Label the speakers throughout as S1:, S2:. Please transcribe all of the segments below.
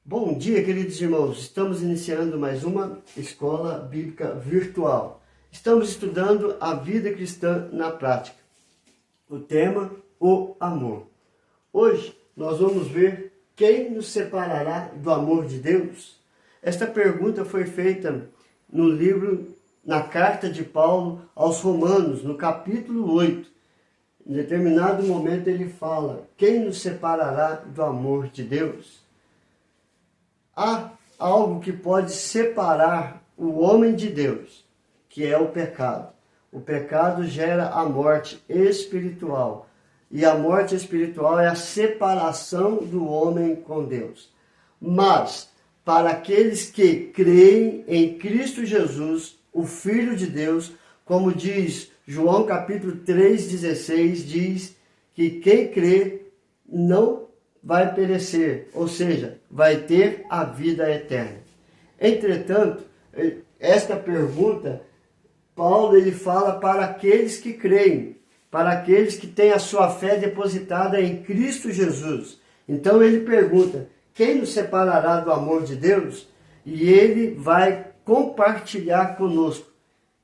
S1: Bom dia, queridos irmãos. Estamos iniciando mais uma escola bíblica virtual. Estamos estudando a vida cristã na prática. O tema, o amor. Hoje nós vamos ver quem nos separará do amor de Deus. Esta pergunta foi feita no livro, na carta de Paulo aos Romanos, no capítulo 8. Em determinado momento ele fala: quem nos separará do amor de Deus? Há algo que pode separar o homem de Deus, que é o pecado. O pecado gera a morte espiritual. E a morte espiritual é a separação do homem com Deus. Mas, para aqueles que creem em Cristo Jesus, o Filho de Deus, como diz João capítulo 3,16, diz que quem crê não vai perecer, ou seja, vai ter a vida eterna. Entretanto, esta pergunta, Paulo ele fala para aqueles que creem, para aqueles que têm a sua fé depositada em Cristo Jesus. Então ele pergunta: quem nos separará do amor de Deus? E ele vai compartilhar conosco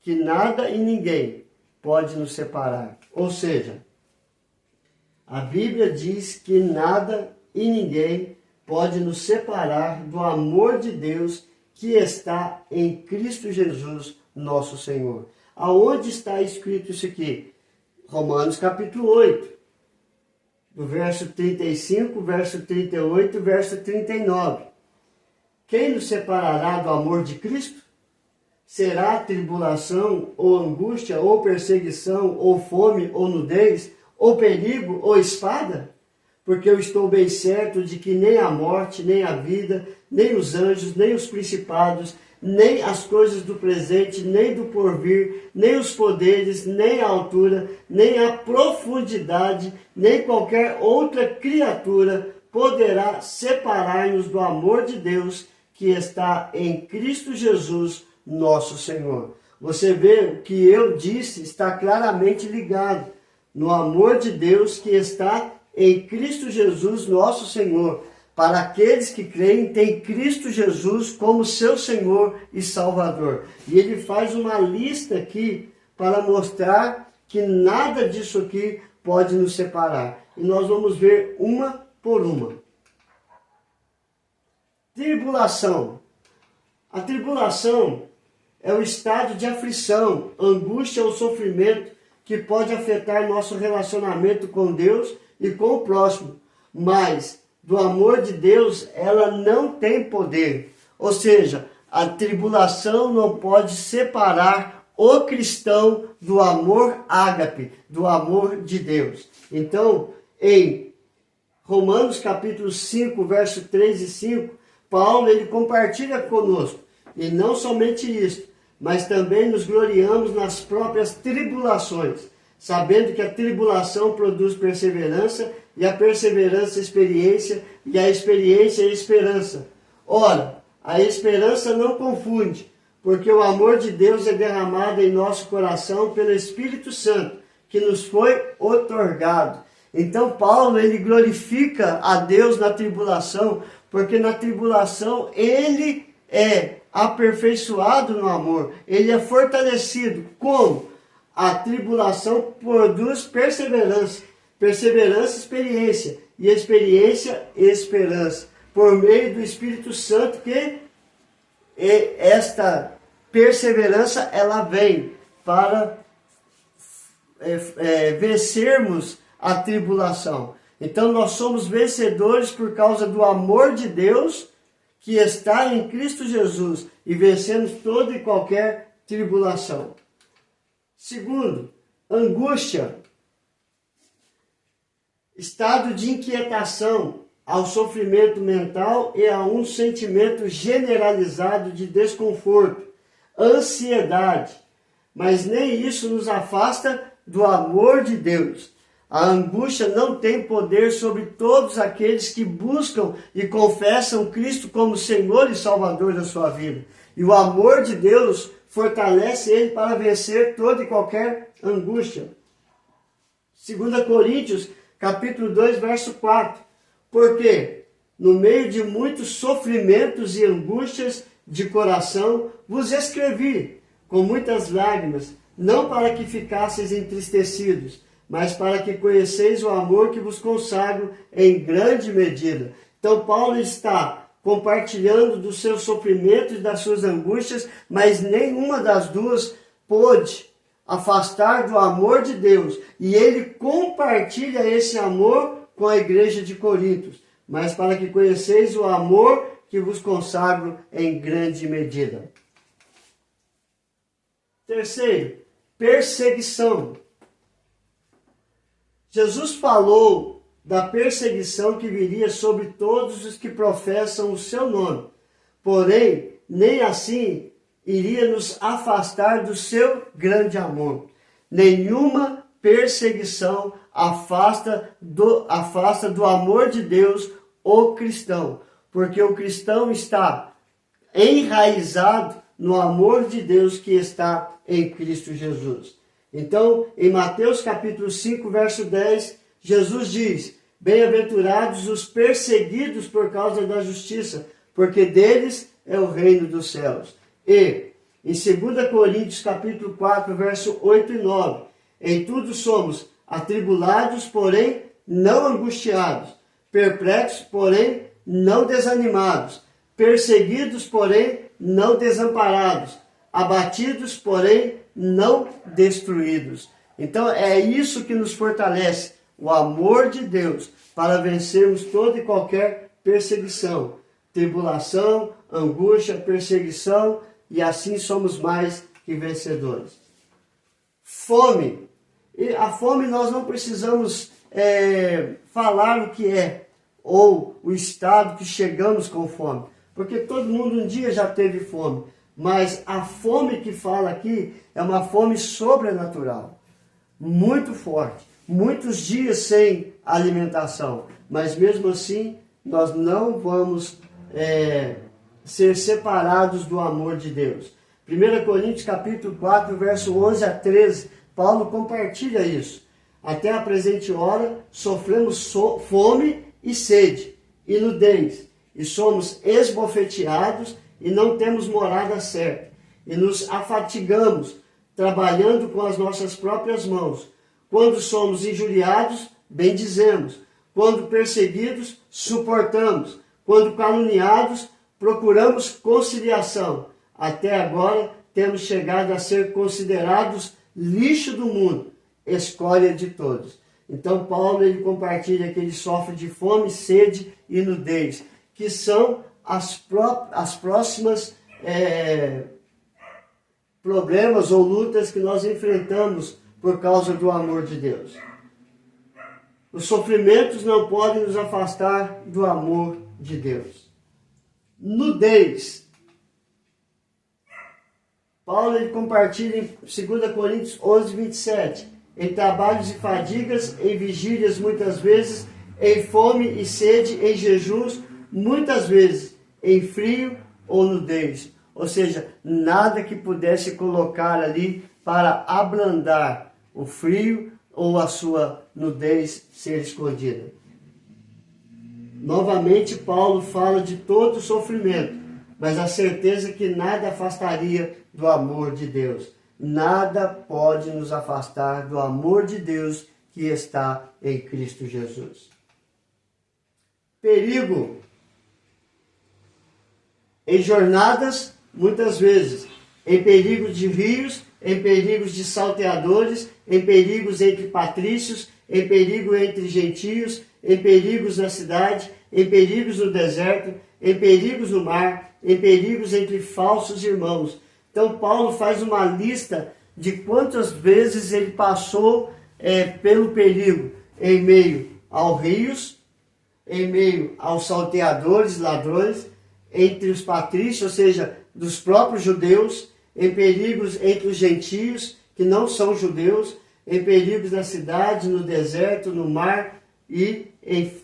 S1: que nada e ninguém pode nos separar. Ou seja, a Bíblia diz que nada e ninguém pode nos separar do amor de Deus que está em Cristo Jesus, nosso Senhor. Aonde está escrito isso aqui? Romanos capítulo 8, do verso 35, verso 38, verso 39. Quem nos separará do amor de Cristo? Será tribulação, ou angústia, ou perseguição, ou fome, ou nudez, ou perigo, ou espada? Porque eu estou bem certo de que nem a morte, nem a vida, nem os anjos, nem os principados, nem as coisas do presente, nem do porvir, nem os poderes, nem a altura, nem a profundidade, nem qualquer outra criatura poderá separar-nos do amor de Deus que está em Cristo Jesus, nosso Senhor. Você vê o que eu disse está claramente ligado no amor de Deus que está em Cristo Jesus, nosso Senhor. Para aqueles que creem, tem Cristo Jesus como seu Senhor e Salvador. E ele faz uma lista aqui para mostrar que nada disso aqui pode nos separar. E nós vamos ver uma por uma. Tribulação. A tribulação é o estado de aflição, angústia ou sofrimento que pode afetar nosso relacionamento com Deus e com o próximo. Mas do amor de Deus, ela não tem poder. Ou seja, a tribulação não pode separar o cristão do amor ágape, do amor de Deus. Então, em Romanos capítulo 5, verso 3 e 5, Paulo ele compartilha conosco. E não somente isso, mas também nos gloriamos nas próprias tribulações, sabendo que a tribulação produz perseverança, e a perseverança experiência, e a experiência esperança. Ora, a esperança não confunde, porque o amor de Deus é derramado em nosso coração pelo Espírito Santo, que nos foi outorgado. Então Paulo ele glorifica a Deus na tribulação, porque na tribulação ele é aperfeiçoado no amor, ele é fortalecido. Como? A tribulação produz perseverança, perseverança, experiência, e experiência, esperança, por meio do Espírito Santo, que esta perseverança ela vem para vencermos a tribulação. Então nós somos vencedores por causa do amor de Deus que está em Cristo Jesus, e vencemos toda e qualquer tribulação. Segundo, angústia, estado de inquietação ao sofrimento mental e a um sentimento generalizado de desconforto, ansiedade. Mas nem isso nos afasta do amor de Deus. A angústia não tem poder sobre todos aqueles que buscam e confessam Cristo como Senhor e Salvador da sua vida. E o amor de Deus fortalece ele para vencer toda e qualquer angústia. 2 Coríntios, capítulo 2, verso 4. Porque no meio de muitos sofrimentos e angústias de coração, vos escrevi com muitas lágrimas, não para que ficasseis entristecidos, mas para que conheceis o amor que vos consagro em grande medida. Então Paulo está compartilhando dos seus sofrimentos e das suas angústias, mas nenhuma das duas pôde afastar do amor de Deus. E ele compartilha esse amor com a igreja de Corinto, mas para que conheceis o amor que vos consagro em grande medida. Terceiro, perseguição. Jesus falou da perseguição que viria sobre todos os que professam o seu nome. Porém, nem assim iria nos afastar do seu grande amor. Nenhuma perseguição afasta do amor de Deus o cristão, porque o cristão está enraizado no amor de Deus que está em Cristo Jesus. Então, em Mateus capítulo 5, verso 10, Jesus diz: bem-aventurados os perseguidos por causa da justiça, porque deles é o reino dos céus. E, em 2 Coríntios capítulo 4, verso 8 e 9, em tudo somos atribulados, porém não angustiados, perplexos, porém não desanimados, perseguidos, porém não desamparados, abatidos, porém não destruídos. Então é isso que nos fortalece, o amor de Deus, para vencermos toda e qualquer perseguição, tribulação, angústia, perseguição, e assim somos mais que vencedores. Fome. E a fome nós não precisamos falar o que é, ou o estado que chegamos com fome, porque todo mundo um dia já teve fome, mas a fome que fala aqui é uma fome sobrenatural, muito forte, muitos dias sem alimentação, mas mesmo assim nós não vamos ser separados do amor de Deus. 1 Coríntios capítulo 4, verso 11 a 13, Paulo compartilha isso. Até a presente hora sofremos fome e sede, e nudez, e somos esbofeteados e não temos morada certa, e nos afatigamos, trabalhando com as nossas próprias mãos. Quando somos injuriados, bendizemos. Quando perseguidos, suportamos. Quando caluniados, procuramos conciliação. Até agora, temos chegado a ser considerados lixo do mundo, escória de todos. Então, Paulo ele compartilha que ele sofre de fome, sede e nudez, que são as próximas problemas ou lutas que nós enfrentamos por causa do amor de Deus. Os sofrimentos não podem nos afastar do amor de Deus. Nudez. Paulo ele compartilha em 2 Coríntios 11, 27. Em trabalhos e fadigas, em vigílias muitas vezes, em fome e sede, em jejuns muitas vezes, em frio ou nudez. Ou seja, nada que pudesse colocar ali para ablandar o frio ou a sua nudez ser escondida. Novamente, Paulo fala de todo o sofrimento, mas a certeza que nada afastaria do amor de Deus. Nada pode nos afastar do amor de Deus que está em Cristo Jesus. Perigo. Em jornadas, muitas vezes, em perigos de rios, em perigos de salteadores, em perigos entre patrícios, em perigo entre gentios, em perigos na cidade, em perigos no deserto, em perigos no mar, em perigos entre falsos irmãos. Então Paulo faz uma lista de quantas vezes ele passou pelo perigo, em meio aos rios, em meio aos salteadores, ladrões, entre os patrícios, ou seja, dos próprios judeus, em perigos entre os gentios, que não são judeus, em perigos na cidade, no deserto, no mar e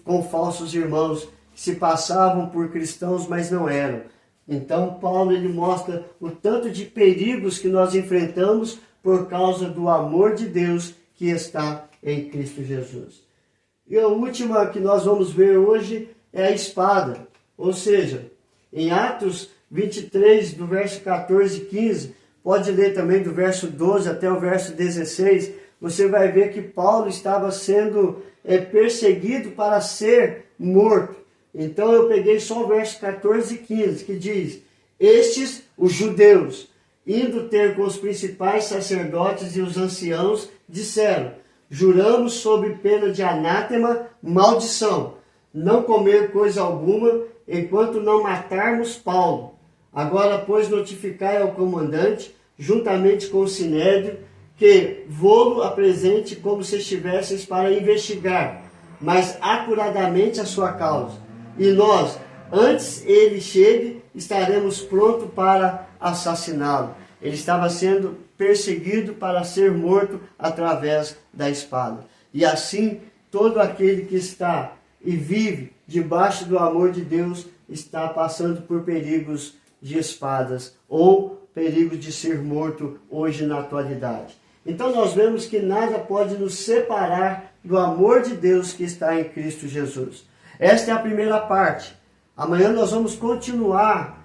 S1: com falsos irmãos que se passavam por cristãos, mas não eram. Então Paulo ele mostra o tanto de perigos que nós enfrentamos por causa do amor de Deus que está em Cristo Jesus. E a última que nós vamos ver hoje é a espada. Ou seja, em Atos 23, do verso 14 e 15, pode ler também do verso 12 até o verso 16, você vai ver que Paulo estava sendo perseguido para ser morto. Então eu peguei só o verso 14 e 15, que diz: estes, os judeus, indo ter com os principais sacerdotes e os anciãos, disseram: juramos sob pena de anátema, maldição, não comer coisa alguma, enquanto não matarmos Paulo. Agora, pois, notificai ao comandante, juntamente com o sinédrio, que vô-lo apresente como se estivesseis para investigar, mas acuradamente a sua causa. E nós, antes ele chegue, estaremos prontos para assassiná-lo. Ele estava sendo perseguido para ser morto através da espada. E assim, todo aquele que está e vive debaixo do amor de Deus está passando por perigos de espadas ou perigo de ser morto hoje na atualidade. Então nós vemos que nada pode nos separar do amor de Deus que está em Cristo Jesus. Esta é a primeira parte. Amanhã nós vamos continuar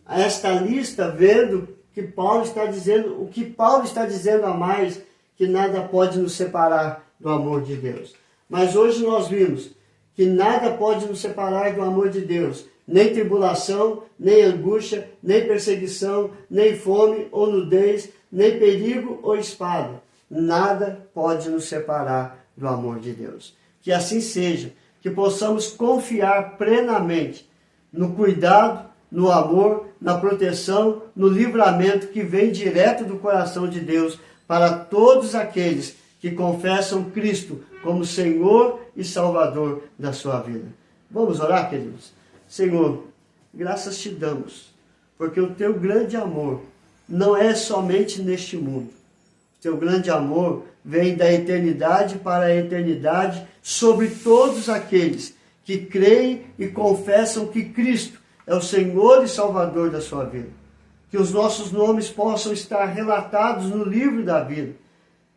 S1: esta lista vendo que Paulo está dizendo, o que Paulo está dizendo a mais, que nada pode nos separar do amor de Deus. Mas hoje nós vimos que nada pode nos separar do amor de Deus, nem tribulação, nem angústia, nem perseguição, nem fome ou nudez, nem perigo ou espada. Nada pode nos separar do amor de Deus. Que assim seja, que possamos confiar plenamente no cuidado, no amor, na proteção, no livramento que vem direto do coração de Deus para todos aqueles que confessam Cristo como Senhor e Salvador da sua vida. Vamos orar, queridos? Senhor, graças te damos, porque o teu grande amor não é somente neste mundo. O teu grande amor vem da eternidade para a eternidade sobre todos aqueles que creem e confessam que Cristo é o Senhor e Salvador da sua vida. Que os nossos nomes possam estar relatados no livro da vida,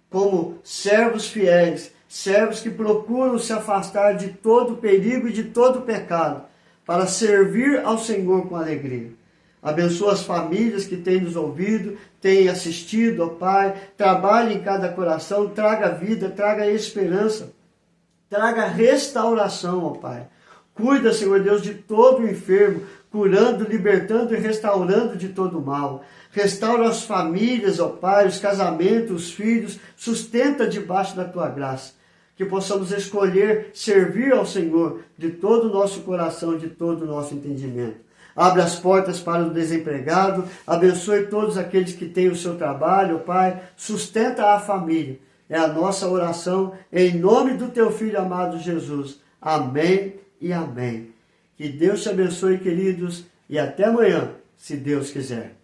S1: como servos fiéis, servos que procuram se afastar de todo perigo e de todo pecado, para servir ao Senhor com alegria. Abençoa as famílias que têm nos ouvido, têm assistido, ó Pai. Trabalhe em cada coração, traga vida, traga esperança, traga restauração, ó Pai. Cuida, Senhor Deus, de todo o enfermo, curando, libertando e restaurando de todo o mal. Restaura as famílias, ó Pai, os casamentos, os filhos, sustenta debaixo da Tua graça. Que possamos escolher servir ao Senhor de todo o nosso coração, de todo o nosso entendimento. Abre as portas para o desempregado, abençoe todos aqueles que têm o seu trabalho, ó Pai, sustenta a família. É a nossa oração, em nome do Teu Filho amado Jesus. Amém e amém. Que Deus te abençoe, queridos, e até amanhã, se Deus quiser.